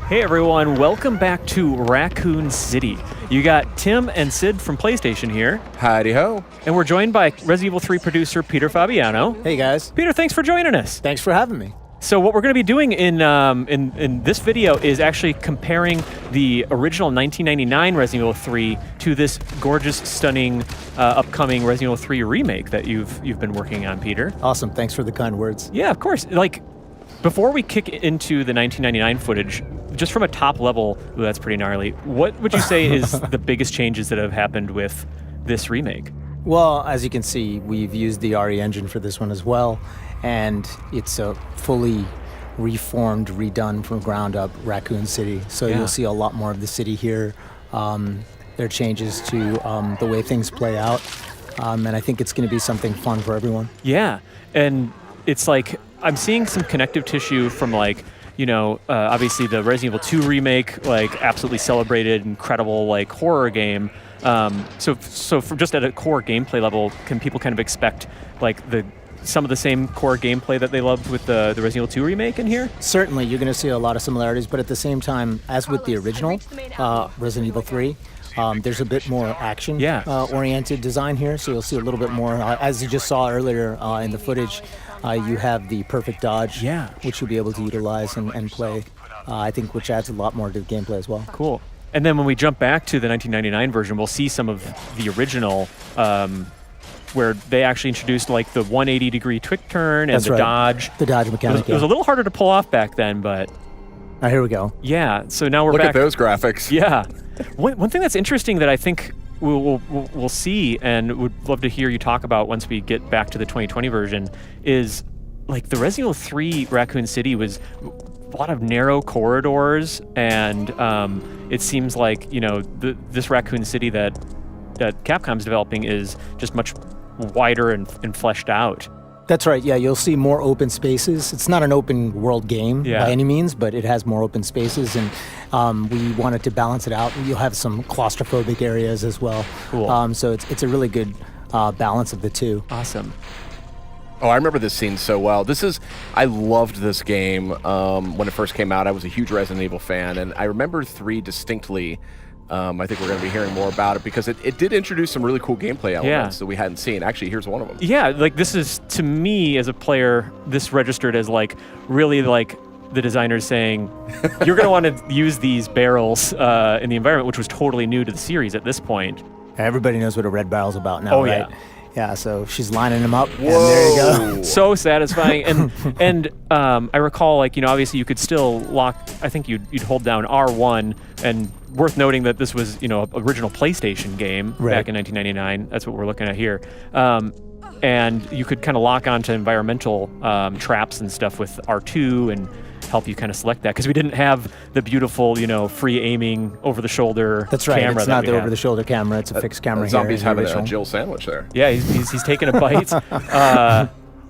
Hey everyone, welcome back to Raccoon City. You got Tim and Sid from PlayStation here. Howdy ho. And we're joined by Resident Evil 3 producer Peter Fabiano. Hey guys. Peter, thanks for joining us. Thanks for having me. So what we're going to be doing in this video is actually comparing the original 1999 Resident Evil 3 to this gorgeous, stunning, upcoming Resident Evil 3 remake that you've been working on, Peter. Awesome. Thanks for the kind words. Yeah, of course. Before we kick into the 1999 footage, just from a top level, that's pretty gnarly. What would you say is the biggest changes that have happened with this remake? Well, as you can see, we've used the RE engine for this one as well, and it's a fully reformed, redone from ground up Raccoon City. So You'll see a lot more of the city here. There are changes to the way things play out, and I think it's going to be something fun for everyone. Yeah, and it's like I'm seeing some connective tissue from obviously the Resident Evil 2 remake, absolutely celebrated, incredible horror game. So from just at a core gameplay level, can people kind of expect some of the same core gameplay that they loved with the Resident Evil 2 remake in here? Certainly, you're going to see a lot of similarities, but at the same time, as with the original Resident Evil 3, there's a bit more action oriented design here, so you'll see a little bit more. As you just saw earlier in the footage, you have the perfect dodge, which you'll be able to utilize and play, I think, which adds a lot more to the gameplay as well. Cool. And then when we jump back to the 1999 version, we'll see some of the original, where they actually introduced the 180-degree quick turn and dodge. The dodge mechanic. It was a little harder to pull off back then, but... Here we go. Yeah, so now we're back. Look at those graphics. Yeah. One thing that's interesting that I think we'll see and would love to hear you talk about once we get back to the 2020 version is the Resident Evil 3 Raccoon City was a lot of narrow corridors, and it seems like this Raccoon City that Capcom's developing is just much wider and fleshed out. That's right. Yeah, you'll see more open spaces. It's not an open world game by any means, but it has more open spaces, and we wanted to balance it out. You'll have some claustrophobic areas as well. Cool. So it's a really good balance of the two. Awesome. Oh, I remember this scene so well. I loved this game when it first came out. I was a huge Resident Evil fan, and I remember 3 distinctly. I think we're going to be hearing more about it because it did introduce some really cool gamelay elements that we hadn't seen. Actually, here's one of them. Yeah, this is, to me as a player, this registered as really the designers saying, you're going to want to use these barrels in the environment, which was totally new to the series at this point. Everybody knows what a red barrel's about now, right? Yeah. Yeah, so she's lining them up, Whoa. and there you go. So satisfying. And I recall, obviously you could still lock, I think you'd hold down R1, and worth noting that this was, original PlayStation game back in 1999. That's what we're looking at here. And you could kind of lock onto environmental traps and stuff with R2 and help you kind of select that, because we didn't have the beautiful, free aiming over-the-shoulder That's right. camera. It's not the over-the-shoulder camera. It's a fixed camera. Zombie's here having a Jill sandwich there. Yeah, he's taking a bite.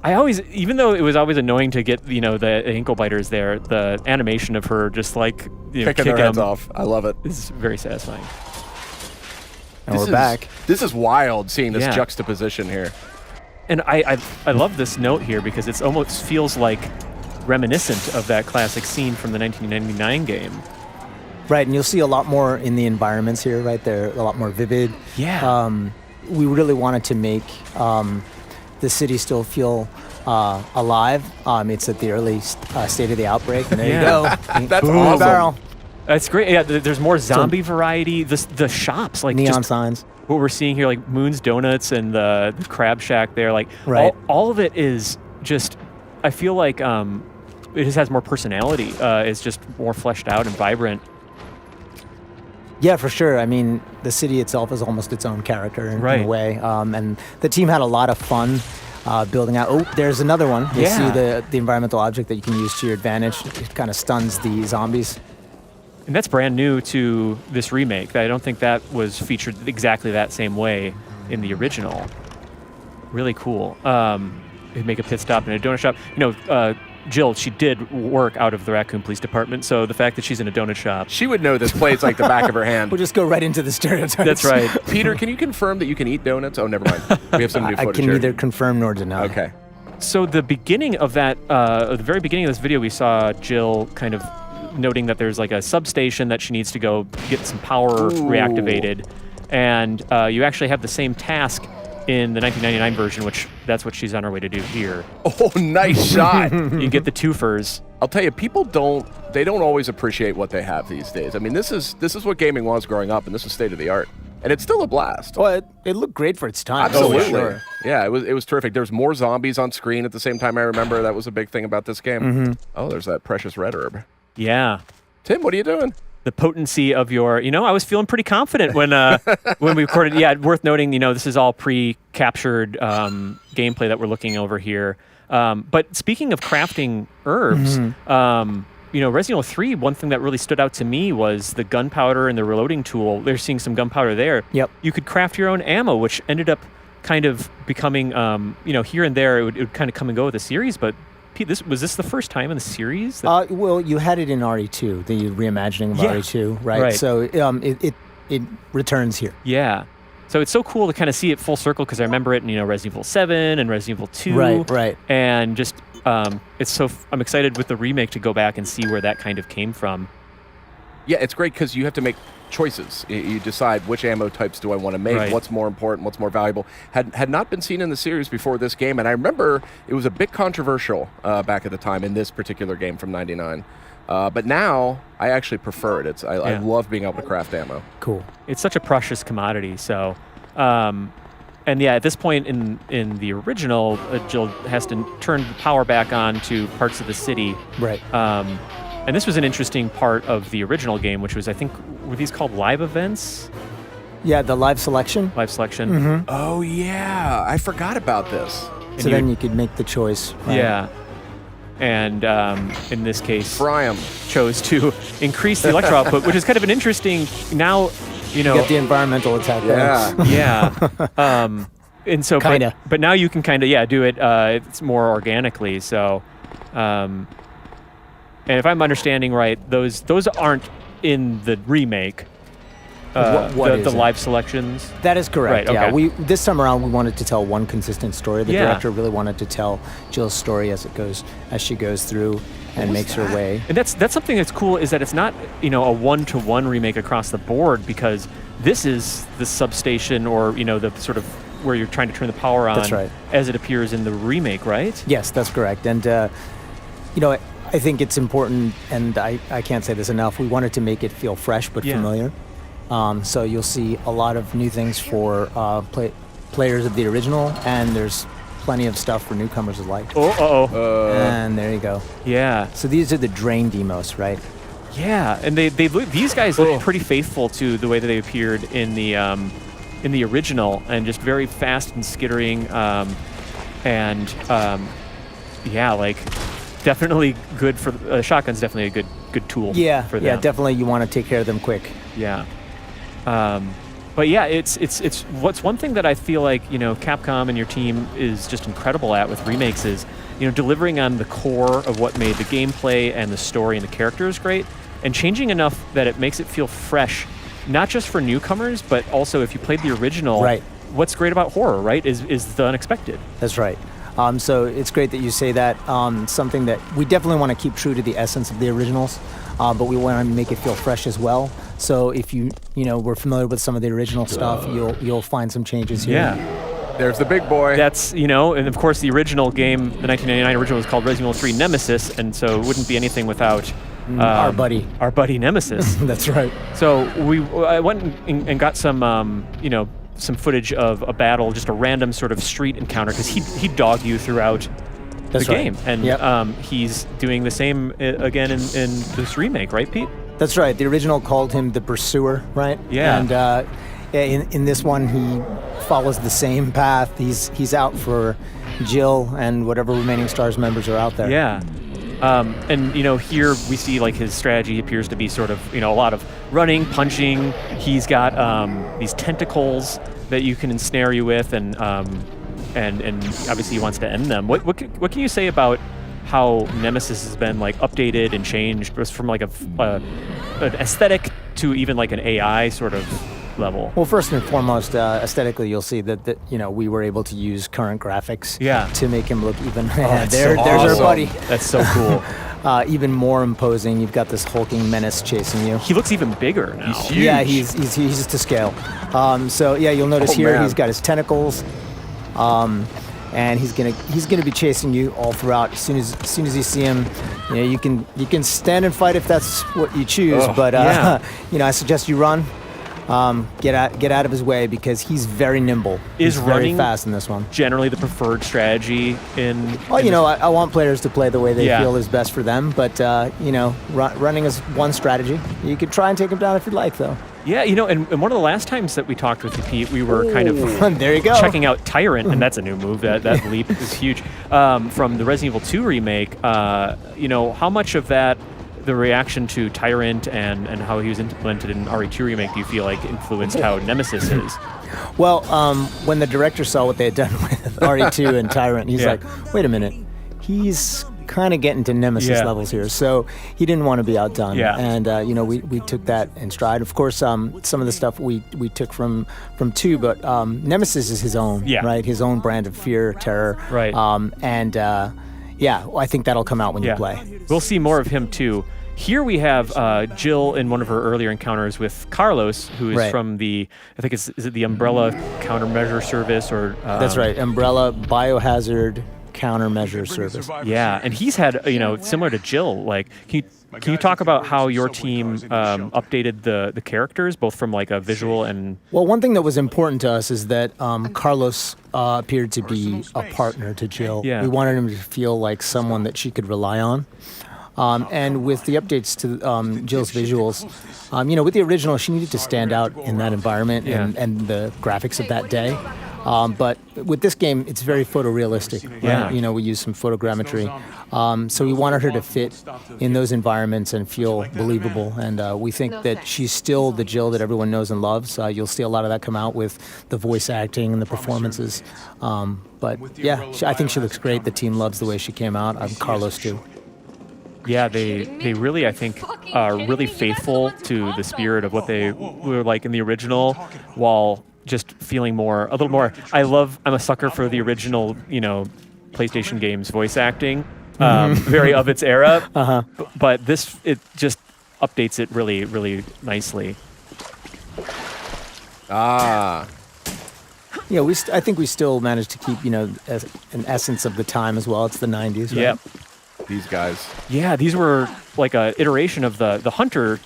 I always, even though it was always annoying to get the ankle biters there, the animation of her just kicking their heads off. I love it. Is very satisfying. And we're back. This is wild, seeing this juxtaposition here. And I love this note here because it almost feels reminiscent of that classic scene from the 1999 game. Right, and you'll see a lot more in the environments here, right? They're a lot more vivid. Yeah. We really wanted to make the city still feel alive. It's at the early state of the outbreak, and there you go. That's awesome. Barrel. That's great. Yeah, there's more zombie variety. The shops, neon signs. What we're seeing here, Moon's Donuts and the Crab Shack there, right. all of it is just, I feel like it just has more personality. It's just more fleshed out and vibrant. Yeah, for sure. I mean, the city itself is almost its own character in a way. And the team had a lot of fun building out. Oh, there's another one. You see the environmental object that you can use to your advantage. It kind of stuns the zombies. And that's brand new to this remake. I don't think that was featured exactly that same way in the original. Really cool. Make a pit stop in a donut shop. Jill, she did work out of the Raccoon Police Department, so the fact that she's in a donut shop... She would know this place like the back of her hand. We'll just go right into the stereotypes. That's right. Peter, can you confirm that you can eat donuts? Oh, never mind. We have some new footage I can neither confirm nor deny. Okay. So the beginning of that, the very beginning of this video, we saw Jill kind of noting that there's like a substation that she needs to go get some power reactivated. And you actually have the same task in the 1999 version, which that's what she's on her way to do here. Oh, nice shot. You get the twofers. I'll tell you, people don't always appreciate what they have these days. I mean, this is what gaming was growing up, and this is state of the art. And it's still a blast. Well, it looked great for its time. Absolutely. Oh, sure. Yeah, it was terrific. There's more zombies on screen at the same time. I remember that was a big thing about this game. Oh, there's that precious red herb. Yeah. Tim, what are you doing? The potency of your, I was feeling pretty confident when when we recorded. Yeah, worth noting, this is all pre-captured gameplay that we're looking over here. But speaking of crafting herbs, Resident Evil 3, one thing that really stood out to me was the gunpowder and the reloading tool. They're seeing some gunpowder there. Yep. You could craft your own ammo, which ended up kind of becoming, here and there, it would kind of come and go with the series, but Pete, was this the first time in the series? Well, you had it in RE2, the reimagining of RE2, right? So it returns here. Yeah. So it's so cool to kind of see it full circle because I remember it in Resident Evil 7 and Resident Evil 2. Right. And just I'm excited with the remake to go back and see where that kind of came from. Yeah, it's great because you have to make choices. You decide which ammo types do I want to make, what's more important, what's more valuable. Had not been seen in the series before this game, and I remember it was a bit controversial back at the time in this particular game from '99. But now I actually prefer it. I love being able to craft ammo. Cool. It's such a precious commodity. So, and yeah, at this point in the original, Jill has to turn the power back on to parts of the city. Right. And this was an interesting part of the original game, which was, I think, were these called live events? Yeah, the live selection. Live selection. Oh, yeah. I forgot about this. So then you could make the choice. Right? Yeah. And in this case, Fry 'em. chose to increase the electro output, which is kind of an interesting, now, You get the environmental attack. Yeah. And so, Kinda. but now you can kind of, do it, it's more organically. So, and if I'm understanding right, those aren't in the remake. The live selections. That is correct. Right, Yeah, okay. this time around we wanted to tell one consistent story. The Yeah. director really wanted to tell Jill's story as she goes through and makes her way. And that's something that's cool is that it's not a one-to-one remake across the board because this is the substation or the sort of where you're trying to turn the power on. That's right. As it appears in the remake, right? Yes, that's correct. And I think it's important, and I can't say this enough. We wanted to make it feel fresh but familiar. So you'll see a lot of new things for players of the original, and there's plenty of stuff for newcomers alike. And there you go. Yeah. So these are the drain demos, right? Yeah, and these guys look pretty faithful to the way that they appeared in the original, and just very fast and skittering, definitely good for shotgun's definitely a good tool. For them. Yeah, definitely. You want to take care of them quick. Yeah. But yeah, it's what's one thing that I feel like Capcom and your team is just incredible at with remakes is delivering on the core of what made the gameplay and the story and the characters great, and changing enough that it makes it feel fresh, not just for newcomers, but also if you played the original. Right. What's great about horror, right, is the unexpected. That's right. So it's great that you say that. Something that we definitely want to keep true to the essence of the originals, but we want to make it feel fresh as well. So if we're familiar with some of the original stuff, you'll find some changes here. Yeah. There's the big boy. That's, and of course the original game, the 1999 original, was called Resident Evil 3 Nemesis, and so it wouldn't be anything without our buddy Nemesis. That's right. So I went and got some, some footage of a battle, just a random sort of street encounter, because he dogged you throughout the game, and he's doing the same again in this remake, right, Pete? That's right. The original called him the Pursuer, right? Yeah. And in this one, he follows the same path. He's out for Jill and whatever remaining STARS members are out there. Yeah. And here we see like his strategy appears to be sort of a lot of running, punching. He's got these tentacles that you can ensnare you with, and obviously he wants to end them. What can you say about how Nemesis has been like updated and changed, just from like an aesthetic to even like an AI sort of level? Well, first and foremost, aesthetically, you'll see that we were able to use current graphics to make him look even. There's awesome. our buddy. That's so cool. even more imposing. You've got this hulking menace chasing you. He looks even bigger now. He's huge. Yeah, he's to scale. So yeah, you'll notice here he's got his tentacles, and he's gonna be chasing you all throughout. As soon as you see him, you can stand and fight if that's what you choose. But I suggest you run. Get out of his way because he's very nimble. He's very fast in this one. Generally the preferred strategy in... Well, I want players to play the way they feel is best for them, but, running is one strategy. You could try and take him down if you'd like, though. Yeah, and one of the last times that we talked with you, Pete, we were kind of there you go. checking out Tyrant, and that's a new move. That leap is huge. From the Resident Evil 2 remake, how much of that, the reaction to Tyrant and how he was implemented in RE2 remake, do you feel like influenced how Nemesis is? Well, when the director saw what they had done with RE2 and Tyrant, he's like, wait a minute, he's kind of getting to Nemesis levels here, so he didn't want to be outdone. And we took that in stride. Of course, some of the stuff we took from 2, but Nemesis is his own, right? His own brand of fear, terror, right? I think that'll come out when you play. We'll see more of him too. Here we have Jill in one of her earlier encounters with Carlos, who is from the, I think is it the Umbrella Countermeasure Service or... That's right, Umbrella Biohazard Countermeasure Service. Yeah, and he's had, similar to Jill, like, can you talk about how your team updated the characters, both from like a visual and... Well, one thing that was important to us is that Carlos appeared to be a partner to Jill. Yeah. We wanted him to feel like someone that she could rely on. And with the updates to Jill's visuals, with the original, she needed to stand out in that environment and the graphics of that day. But with this game, it's very photorealistic. Right? Yeah. We use some photogrammetry. So we wanted her to fit in those environments and feel believable. And we think that she's still the Jill that everyone knows and loves. You'll see a lot of that come out with the voice acting and the performances. But yeah, I think she looks great. The team loves the way she came out. Carlos too. Yeah, they really, I think, are really faithful to the spirit of what they were like in the original, while just feeling a little more. I'm a sucker for the original, PlayStation games voice acting, very of its era. But it just updates it really, really nicely. Yeah, I think we still managed to keep, an essence of the time as well. It's the 90s, right? Yeah. These guys. Yeah, these were like a iteration of the Hunter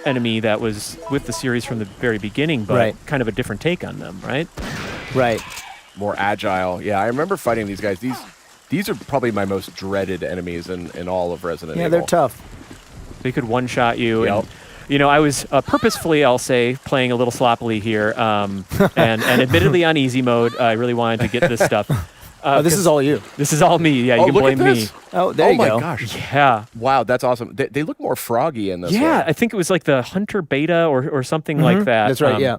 enemy that was with the series from the very beginning, but kind of a different take on them, right? Right. More agile. Yeah, I remember fighting these guys. These are probably my most dreaded enemies in all of Resident Evil. Yeah, they're tough. They could one-shot you. Yep. And, I was purposefully, I'll say, playing a little sloppily here, and admittedly on easy mode. I really wanted to get this stuff. This is all you. This is all me. Yeah, you can blame me. Oh, there you go. Oh my gosh. Yeah. Wow, that's awesome. They look more froggy in this one. Yeah, I think it was like the Hunter Beta or something like that. That's right, yeah.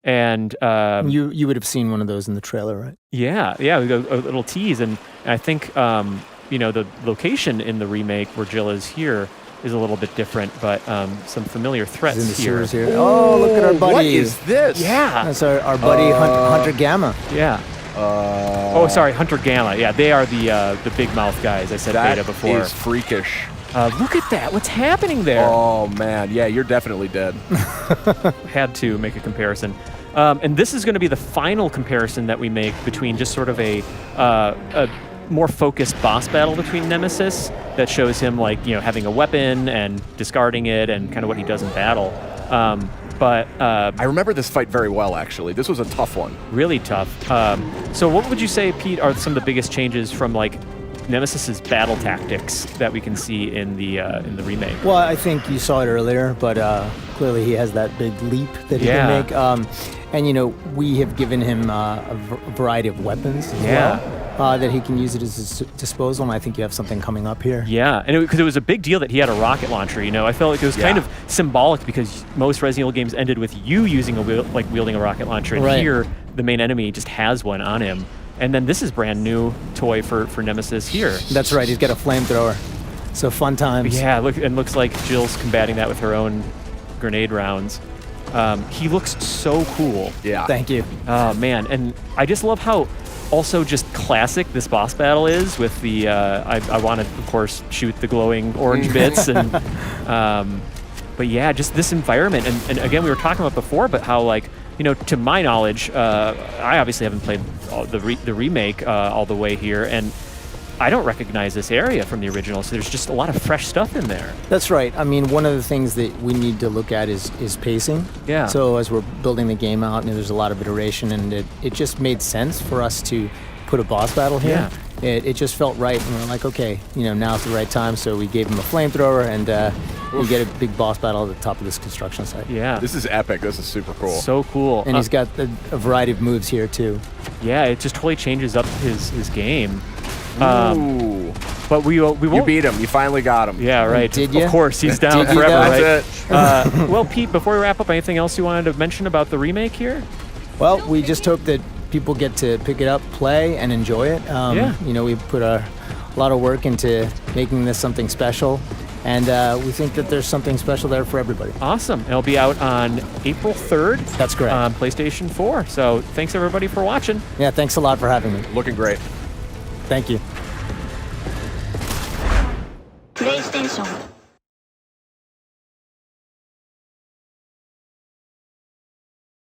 And you would have seen one of those in the trailer, right? Yeah, we got a little tease, and I think the location in the remake where Jill is here is a little bit different, but some familiar threats in the here. Sewers here. Oh, look at our buddy. What is this? Yeah, that's our buddy Hunter Gamma. Yeah. Hunter Gamma. Yeah, they are the big mouth guys. I said beta before. That is freakish. Look at that. What's happening there? Oh, man. Yeah, you're definitely dead. Had to make a comparison. And this is going to be the final comparison that we make between just sort of a more focused boss battle between Nemesis that shows him having a weapon and discarding it and kind of what he does in battle. But I remember this fight very well, actually. This was a tough one. Really tough. So what would you say, Pete, are some of the biggest changes from Nemesis's battle tactics that we can see in the remake? Well, I think you saw it earlier, but clearly he has that big leap that he can make. And we have given him a variety of weapons as well that he can use at his disposal, and I think you have something coming up here. Yeah, and because it was a big deal that he had a rocket launcher. I felt like it was kind of symbolic because most Resident Evil games ended with you using wielding a rocket launcher, and here the main enemy just has one on him. And then this is brand new toy for Nemesis here. That's right. He's got a flamethrower. So fun times. Yeah, looks like Jill's combating that with her own grenade rounds. He looks so cool. Yeah. Thank you. Oh man, and I just love how also just classic this boss battle is with the, I want to, of course, shoot the glowing orange bits. And but yeah, just this environment. And again, we were talking about before, but how, like, you know, to my knowledge, I obviously haven't played the remake all the way here, and I don't recognize this area from the original, so there's just a lot of fresh stuff in there. That's right. I mean, one of the things that we need to look at is pacing. Yeah. So as we're building the game out, and there's a lot of iteration, and it just made sense for us to put a boss battle here. Yeah. It just felt right, and we're like, okay, you know, now's the right time. So we gave him a flamethrower, and we get a big boss battle at the top of this construction site. Yeah. This is epic. This is super cool. So cool. And he's got a variety of moves here too. Yeah, it just totally changes up his game. Ooh. But we won't. You beat him. You finally got him. Yeah, right. Did you? Of course, he's down Did you forever, though? right? That's it. Well, Pete, before we wrap up, anything else you wanted to mention about the remake here? Well, we just hope that people get to pick it up, play, and enjoy it. Yeah. You know, we put a lot of work into making this something special, and we think that there's something special there for everybody. Awesome. It'll be out on April 3rd. That's correct. On PlayStation 4. So thanks, everybody, for watching. Yeah, thanks a lot for having me. Looking great. Thank you. プレイステーション